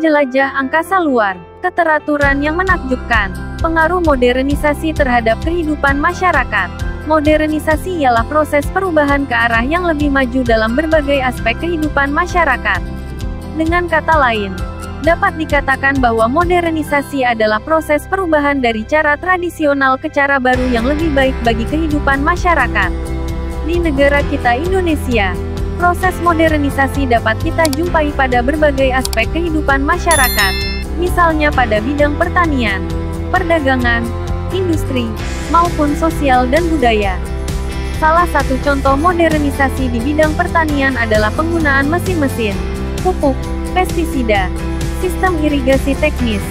menjelajah angkasa luar, keteraturan yang menakjubkan, pengaruh modernisasi terhadap kehidupan masyarakat. Modernisasi ialah proses perubahan ke arah yang lebih maju dalam berbagai aspek kehidupan masyarakat. Dengan kata lain, dapat dikatakan bahwa modernisasi adalah proses perubahan dari cara tradisional ke cara baru yang lebih baik bagi kehidupan masyarakat. Di negara kita Indonesia, proses modernisasi dapat kita jumpai pada berbagai aspek kehidupan masyarakat, misalnya pada bidang pertanian, perdagangan, industri, maupun sosial dan budaya. Salah satu contoh modernisasi di bidang pertanian adalah penggunaan mesin-mesin, pupuk, pestisida, sistem irigasi teknis,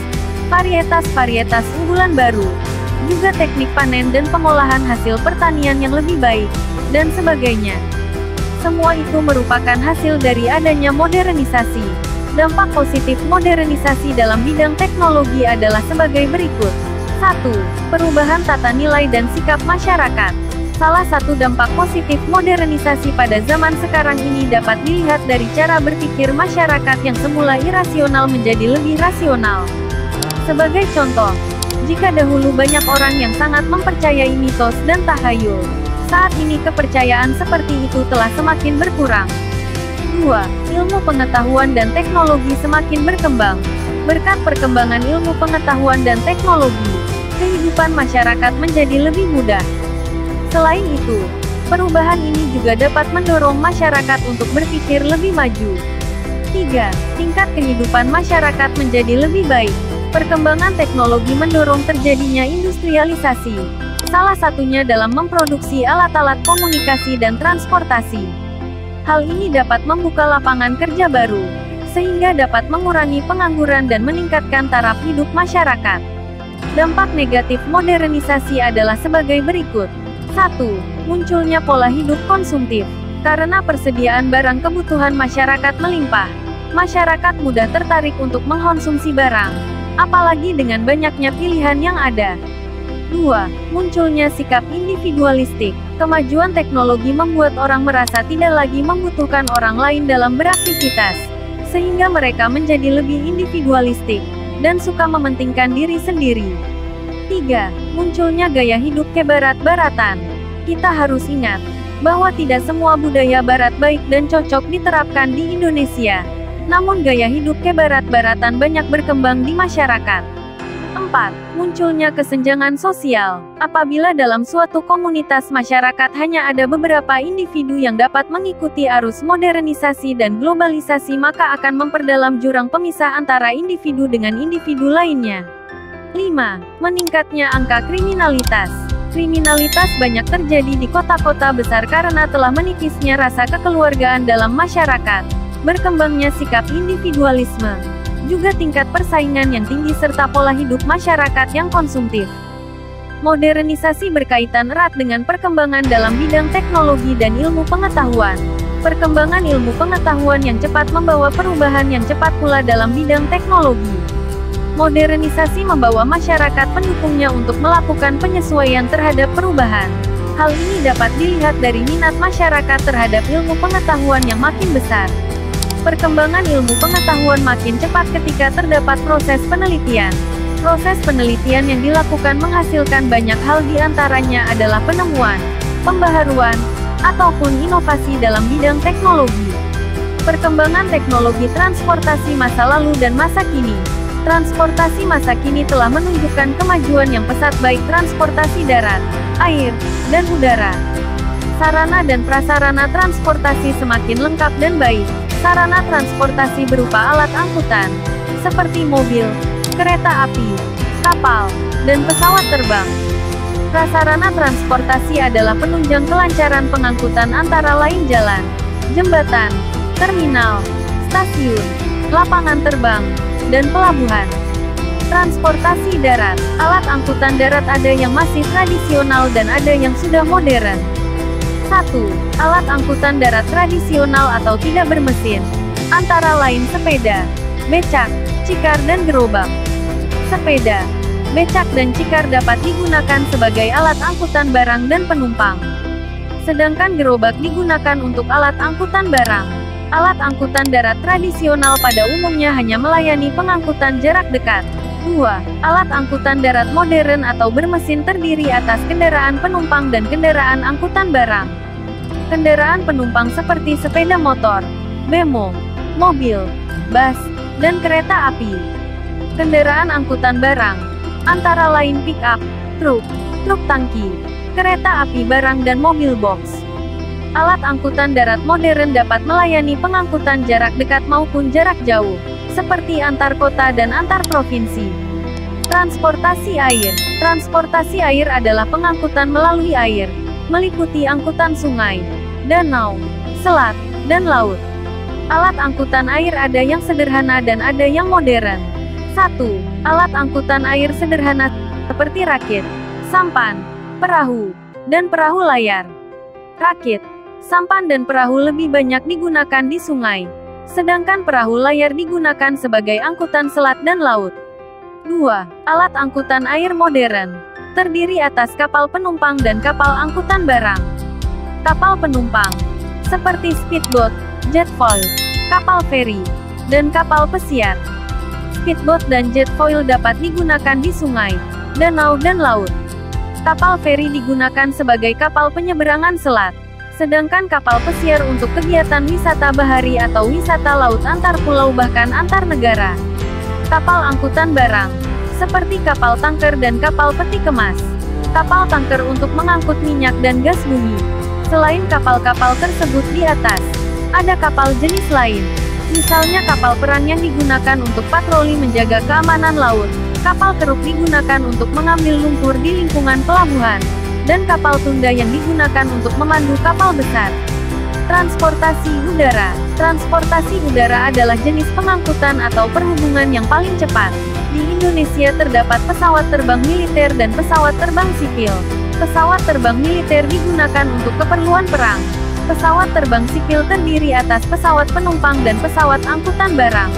varietas-varietas unggulan baru, juga teknik panen dan pengolahan hasil pertanian yang lebih baik, dan sebagainya. Semua itu merupakan hasil dari adanya modernisasi. Dampak positif modernisasi dalam bidang teknologi adalah sebagai berikut. 1. Perubahan tata nilai dan sikap masyarakat. Salah satu dampak positif modernisasi pada zaman sekarang ini dapat dilihat dari cara berpikir masyarakat yang semula irasional menjadi lebih rasional. Sebagai contoh, jika dahulu banyak orang yang sangat mempercayai mitos dan tahayul, saat ini kepercayaan seperti itu telah semakin berkurang. 2. Ilmu pengetahuan dan teknologi semakin berkembang. Berkat perkembangan ilmu pengetahuan dan teknologi, kehidupan masyarakat menjadi lebih mudah. Selain itu, perubahan ini juga dapat mendorong masyarakat untuk berpikir lebih maju. 3. Tingkat kehidupan masyarakat menjadi lebih baik. Perkembangan teknologi mendorong terjadinya industrialisasi, salah satunya dalam memproduksi alat-alat komunikasi dan transportasi. Hal ini dapat membuka lapangan kerja baru, sehingga dapat mengurangi pengangguran dan meningkatkan taraf hidup masyarakat. Dampak negatif modernisasi adalah sebagai berikut. 1. Munculnya pola hidup konsumtif. Karena persediaan barang kebutuhan masyarakat melimpah, masyarakat mudah tertarik untuk mengkonsumsi barang, apalagi dengan banyaknya pilihan yang ada. 2. Munculnya sikap individualistik. Kemajuan teknologi membuat orang merasa tidak lagi membutuhkan orang lain dalam beraktivitas, sehingga mereka menjadi lebih individualistik, dan suka mementingkan diri sendiri. 3. Munculnya gaya hidup kebarat-baratan. Kita harus ingat, bahwa tidak semua budaya barat baik dan cocok diterapkan di Indonesia. Namun gaya hidup kebarat-baratan banyak berkembang di masyarakat. 4. Munculnya kesenjangan sosial. Apabila dalam suatu komunitas masyarakat hanya ada beberapa individu yang dapat mengikuti arus modernisasi dan globalisasi, maka akan memperdalam jurang pemisah antara individu dengan individu lainnya. 5. Meningkatnya angka kriminalitas. Kriminalitas banyak terjadi di kota-kota besar karena telah menipisnya rasa kekeluargaan dalam masyarakat, berkembangnya sikap individualisme, juga tingkat persaingan yang tinggi serta pola hidup masyarakat yang konsumtif. Modernisasi berkaitan erat dengan perkembangan dalam bidang teknologi dan ilmu pengetahuan. Perkembangan ilmu pengetahuan yang cepat membawa perubahan yang cepat pula dalam bidang teknologi. Modernisasi membawa masyarakat pendukungnya untuk melakukan penyesuaian terhadap perubahan. Hal ini dapat dilihat dari minat masyarakat terhadap ilmu pengetahuan yang makin besar. Perkembangan ilmu pengetahuan makin cepat ketika terdapat proses penelitian. Proses penelitian yang dilakukan menghasilkan banyak hal, di antaranya adalah penemuan, pembaharuan, ataupun inovasi dalam bidang teknologi. Perkembangan teknologi transportasi masa lalu dan masa kini. Transportasi masa kini telah menunjukkan kemajuan yang pesat baik transportasi darat, air, dan udara. Sarana dan prasarana transportasi semakin lengkap dan baik. Sarana transportasi berupa alat angkutan, seperti mobil, kereta api, kapal, dan pesawat terbang. Prasarana transportasi adalah penunjang kelancaran pengangkutan antara lain jalan, jembatan, terminal, stasiun, lapangan terbang, dan pelabuhan. Transportasi darat. Alat angkutan darat ada yang masih tradisional dan ada yang sudah modern. 1. Alat angkutan darat tradisional atau tidak bermesin, antara lain sepeda, becak, cikar dan gerobak. Sepeda, becak dan cikar dapat digunakan sebagai alat angkutan barang dan penumpang. Sedangkan gerobak digunakan untuk alat angkutan barang. Alat angkutan darat tradisional pada umumnya hanya melayani pengangkutan jarak dekat. 2. Alat angkutan darat modern atau bermesin terdiri atas kendaraan penumpang dan kendaraan angkutan barang. Kendaraan penumpang seperti sepeda motor, bemo, mobil, bus, dan kereta api. Kendaraan angkutan barang, antara lain pick-up, truk tangki, kereta api barang dan mobil box. Alat angkutan darat modern dapat melayani pengangkutan jarak dekat maupun jarak jauh, seperti antar kota dan antar provinsi. Transportasi air. Transportasi air adalah pengangkutan melalui air, meliputi angkutan sungai, danau, selat, dan laut. Alat angkutan air ada yang sederhana dan ada yang modern. 1. Alat angkutan air sederhana, seperti rakit, sampan, perahu, dan perahu layar. Rakit, sampan dan perahu lebih banyak digunakan di sungai, sedangkan perahu layar digunakan sebagai angkutan selat dan laut. 2. Alat angkutan air modern, terdiri atas kapal penumpang dan kapal angkutan barang. Kapal penumpang, seperti speedboat, jet foil, kapal feri, dan kapal pesiar. Speedboat dan jet foil dapat digunakan di sungai, danau dan laut. Kapal feri digunakan sebagai kapal penyeberangan selat, sedangkan kapal pesiar untuk kegiatan wisata bahari atau wisata laut antar pulau bahkan antar negara. Kapal angkutan barang, seperti kapal tanker dan kapal peti kemas. Kapal tanker untuk mengangkut minyak dan gas bumi. Selain kapal-kapal tersebut di atas, ada kapal jenis lain. Misalnya kapal perang yang digunakan untuk patroli menjaga keamanan laut. Kapal keruk digunakan untuk mengambil lumpur di lingkungan pelabuhan. Dan kapal tunda yang digunakan untuk memandu kapal besar. Transportasi udara. Transportasi udara adalah jenis pengangkutan atau perhubungan yang paling cepat. Di Indonesia terdapat pesawat terbang militer dan pesawat terbang sipil. Pesawat terbang militer digunakan untuk keperluan perang. Pesawat terbang sipil terdiri atas pesawat penumpang dan pesawat angkutan barang.